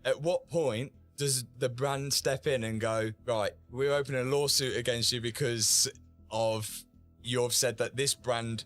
At what point does the brand step in and go, right, we're opening a lawsuit against you because of you've said that this brand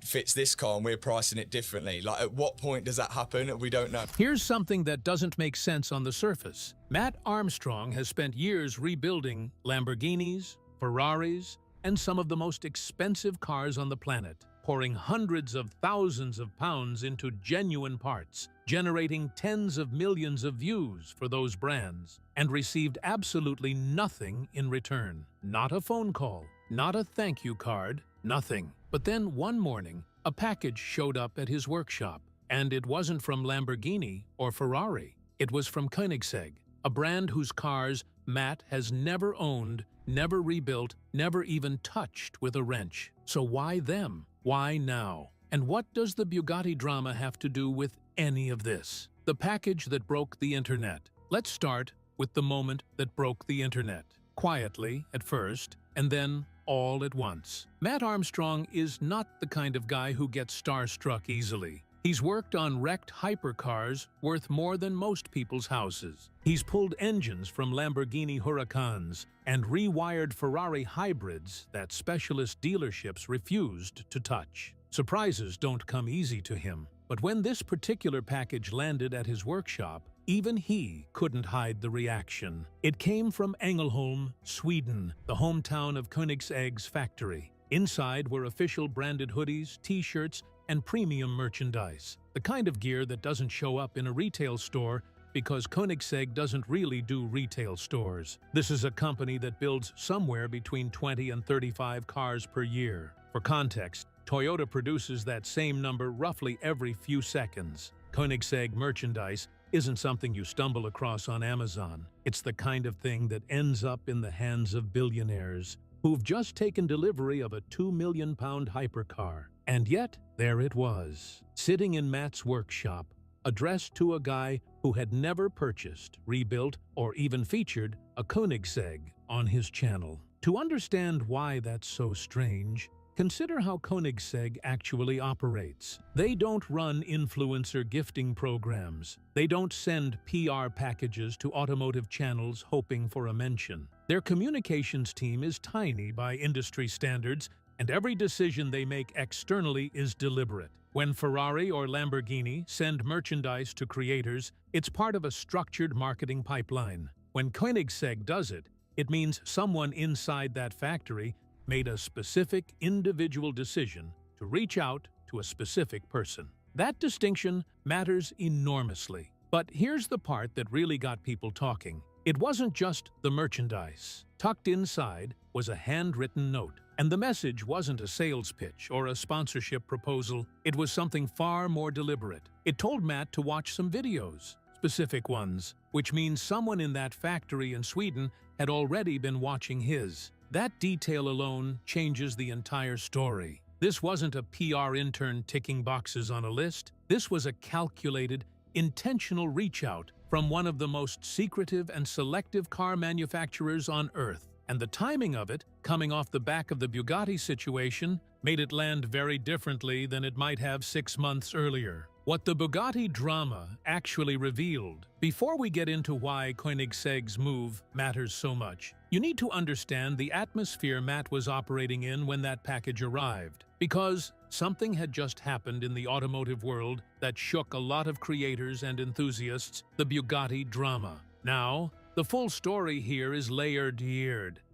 fits this car and we're pricing it differently? Like, at what point does that happen? We don't know. Here's something that doesn't make sense on the surface. Mat Armstrong has spent years rebuilding Lamborghinis, Ferraris, and some of the most expensive cars on the planet, pouring hundreds of thousands of pounds into genuine parts, generating tens of millions of views for those brands, and received absolutely nothing in return. Not a phone call, not a thank you card, nothing. But then one morning, a package showed up at his workshop, and it wasn't from Lamborghini or Ferrari. It was from Koenigsegg, a brand whose cars Mat has never owned, never rebuilt, never even touched with a wrench. So why them? Why now? And what does the Bugatti drama have to do with any of this? The package that broke the internet. Let's start with the moment that broke the internet. Quietly at first, and then all at once. Mat Armstrong is not the kind of guy who gets starstruck easily. He's worked on wrecked hypercars worth more than most people's houses. He's pulled engines from Lamborghini Huracans and rewired Ferrari hybrids that specialist dealerships refused to touch. Surprises don't come easy to him, but when this particular package landed at his workshop, even he couldn't hide the reaction. It came from Ängelholm, Sweden, the hometown of Koenigsegg's factory. Inside were official branded hoodies, t-shirts, and premium merchandise, the kind of gear that doesn't show up in a retail store because Koenigsegg doesn't really do retail stores. This is a company that builds somewhere between 20 and 35 cars per year. For context, Toyota produces that same number roughly every few seconds. Koenigsegg merchandise isn't something you stumble across on Amazon. It's the kind of thing that ends up in the hands of billionaires who've just taken delivery of a £2 million hypercar. And yet, there it was, sitting in Mat's workshop, addressed to a guy who had never purchased, rebuilt, or even featured a Koenigsegg on his channel. To understand why that's so strange, consider how Koenigsegg actually operates. They don't run influencer gifting programs. They don't send PR packages to automotive channels hoping for a mention. Their communications team is tiny by industry standards, and every decision they make externally is deliberate. When Ferrari or Lamborghini send merchandise to creators, it's part of a structured marketing pipeline. When Koenigsegg does it, it means someone inside that factory made a specific individual decision to reach out to a specific person. That distinction matters enormously. But here's the part that really got people talking. It wasn't just the merchandise. Tucked inside was a handwritten note. And the message wasn't a sales pitch or a sponsorship proposal. It was something far more deliberate. It told Mat to watch some videos, specific ones, which means someone in that factory in Sweden had already been watching his. That detail alone changes the entire story. This wasn't a PR intern ticking boxes on a list. This was a calculated, intentional reach-out from one of the most secretive and selective car manufacturers on Earth. And the timing of it, coming off the back of the Bugatti situation, made it land very differently than it might have 6 months earlier. What the Bugatti drama actually revealed. Before we get into why Koenigsegg's move matters so much, you need to understand the atmosphere Mat was operating in when that package arrived. Because something had just happened in the automotive world that shook a lot of creators and enthusiasts, the Bugatti drama. Now, the full story here is layered.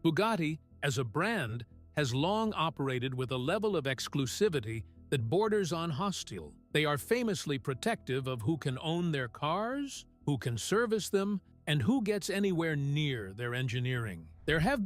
Bugatti, as a brand, has long operated with a level of exclusivity that borders on hostile. They are famously protective of who can own their cars, who can service them, and who gets anywhere near their engineering. There have been